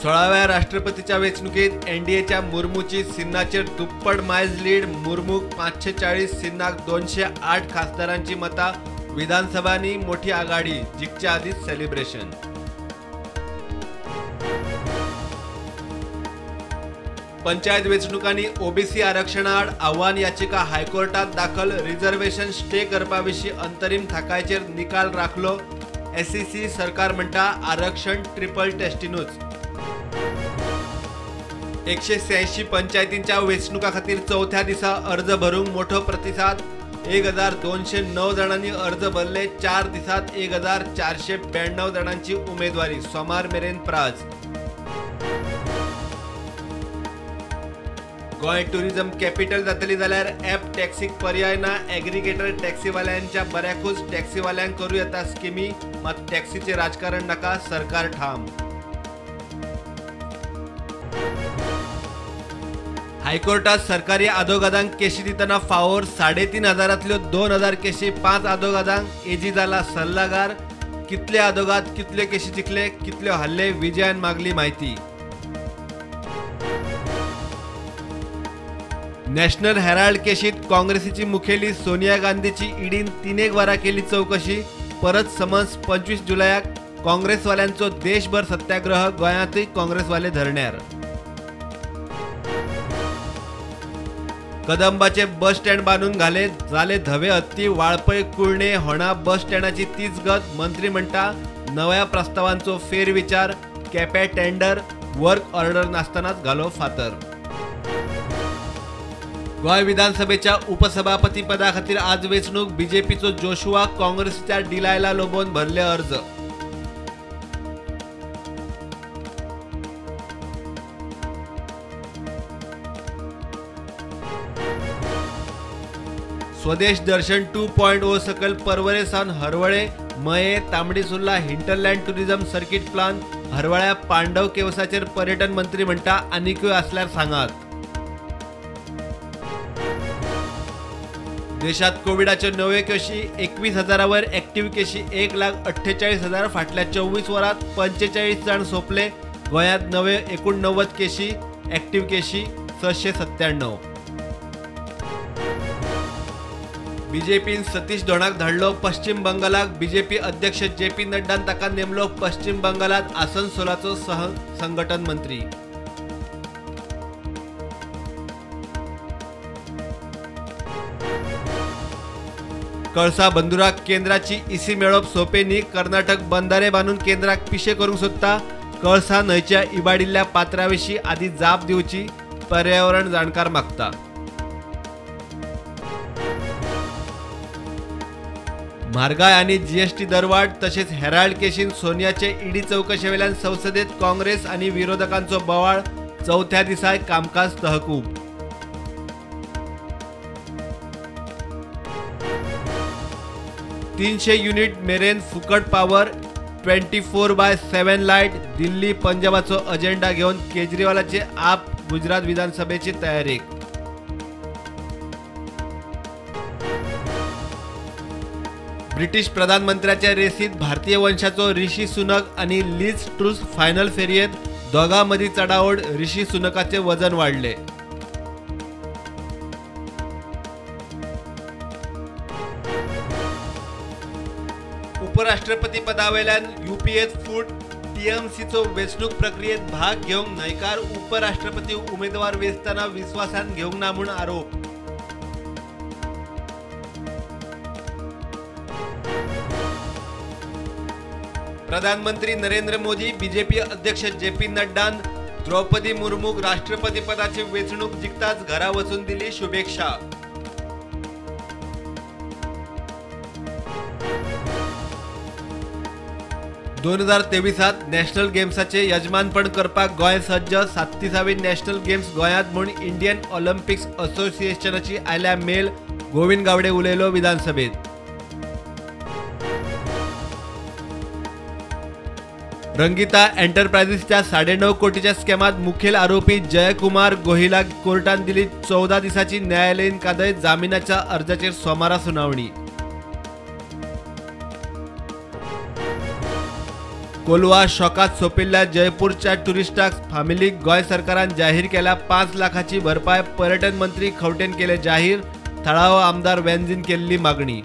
16व्या राष्ट्रपतीच्या वेचणुकीत एनडीएच्या मुर्मूची सिन्नाचेर दुप्पट मायज लीड. मुर्मूक 540, सिन्नाक 208 खासदारांची मता. विधानसभांनी मोठी आघाडी. जिंकच्या आधीच सेलिब्रेशन. पंचायत वेचणुकांनी ओबीसी आरक्षणाआड आव्हान याचिका हायकोर्टात दाखल. रिझर्वेशन स्टे करपाविशीं अंतरीम थाकायचेर निकाल राखलो. एसईसी सरकार म्हणटा आरक्षण ट्रिपल टेस्टीनूच. 186 पंचायतींच्या वेचणुका खातीर चौथ्या दिसा अर्ज भरूंक मोठो प्रतिसाद. 1209 जणांनी अर्ज भरले. 4 दिसात 1492 जणांची उमेदवारी. सोमार मेरेन प्राज. गोंय टुरिझम कॅपिटल जातली जाल्यार ॲप टॅक्सीक पर्याय ना. एग्रिगेटर टॅक्सीवाल्यांच्या बऱ्याकूच टॅक्सीवाल्यांक करूं येता स्किमी. मात टॅक्सीचे राजकारण नाका, सरकार ठाम. हायकोर्टात सरकारी आदोगादांक केशी दितना फावोर. 3500तल्यो 2000 केशी 5 आदोगादांक. एजी जाला सल्लागार. कितले आदोगाद, कितल्यो केशी जिखले, कितल्यो हल्ले, विजयान मागली म्हायती. नॅशनल हेराल्ड केशीत काँग्रेसीची मुखेली सोनिया गांधीची ईडीन 3 वरां केली चौकशी. परत समन्स. 25 जुलयाक काँग्रेसवाल्यांचो देशभर सत्याग्रह. गोंयांतूय काँग्रेसवाले धरण्यार. कदंबाचे बस स्टँड बांदून घाले. जाले धवे हत्ती. वाळपय कुळणे होणा बस स्टँडाची तीच गत. मंत्री म्हणटा नव्या प्रस्तावांचो फेरविचार. केप्यां टेंडर. वर्क ऑर्डर नासतनाच घालो फातर. गोंय विधानसभेच्या उपसभापती पदा खातीर आज वेचणूक. बीजेपीचो जोशुआ. काँग्रेसीच्या डिलायला लोबोन भरले अर्ज. स्वदेश दर्शन 2.0 सकल पर्वरे सावन Harvalem. Mayem Tambdi Surla hinterland tourism circuit plan. हरवळ्या पांडव केवसाचेर पर्यटन मंत्री म्हणटा आनीकूय आसल्यार सांगात. देशात कोविडाच्यो नव्यो केशी 21,000 ॲक्टिव्ह केशी 1,48,000. फाटल्या 24 वरांत 45 जण सोंपले. गोंयांत नवे 89 केशी. ॲक्टिव्ह केशी 697. बीजेपीन सतीश धोंडाक धाडलो पश्चिम बंगालाक. बीजेपी अध्यक्ष JP नड्डान ताका नेमलो पश्चिम बंगालात आसनसोलाचो संघटन मंत्री. कळसा बंदुराक केंद्राची ईसी मेळप सोपे न्ही. कर्नाटक बंधारे बांदून केंद्राक पिशे करूंक सोदता. कळसा न्हंयच्या इबाडिल्ल्या पात्राविशीं आदी जाप दिवची. पर्यावरण जाणकार मागता. म्हारगाय आनी जीएसटी दरवाड तशेंच हेराल्ड केशीन सोनियाचे ईडी चौकशे वेल्यान संसदेत काँग्रेस आनी विरोधकांचो बोवाळ. चौथ्या दिसाय कामकाज तहकूब. तीनशे युनिट मेरेन फुकट पावर. 24/7 लायट. दिल्ली पंजाबाचो अजेंडा घेवन केजरीवालाचे आप गुजरात विधानसभेची तयारी. ब्रिटीश प्रधानमंत्र्याच्या रेसीत भारतीय वंशाचो ऋषी सुनक आणि लिज ट्रूस फायनल फेरयेत. दोगां मदीं चडाओड. ऋषी सुनकाचे वजन वाडले. उपराष्ट्रपती पदावेल्यान UPAत फूट. TMCचो वेचणूक प्रक्रियेत भाग घेवंक न्हयकार. उपराष्ट्रपती उमेदवार वेचतना विश्वासान घेवंक ना म्हूण आरोप. प्रधानमंत्री नरेंद्र मोदी. बीजेपी अध्यक्ष JP नड्डान द्रौपदी मुर्मूक राष्ट्रपती पदाची वेचणूक जिखताच घरा वचून दिली शुभेच्छा. दोन 2023 नॅशनल गेम्साचे यजमानपण करपाक गोंय सज्ज. 37वी नॅशनल गेम्स गोंयांत म्हूण इंडियन ऑलिंपिक्स असोसिएशनाची आयल्या मेल. गोविंद गावडे उलयलो विधानसभेत. रंगीता एंटरप्राइजेसच्या 9.5 कोटीच्या स्कॅमात मुखेल आरोपी जयकुमार गोहिलाक कोर्टान दिली 14 दिसाची न्यायालयीन कादय. जामिनाच्या अर्जाचेर सोमारा सुनावणी. कोलवा शॉकात सोपिल्ल्या जयपूरच्या टुरिस्टाक फॅमिलीक गोंय सरकारान जाहीर केल्या 5 लाखाची भरपाय. पर्यटन मंत्री खंवटेन केले जाहीर. थळावो आमदार वेंजीन केल्ली मागणी.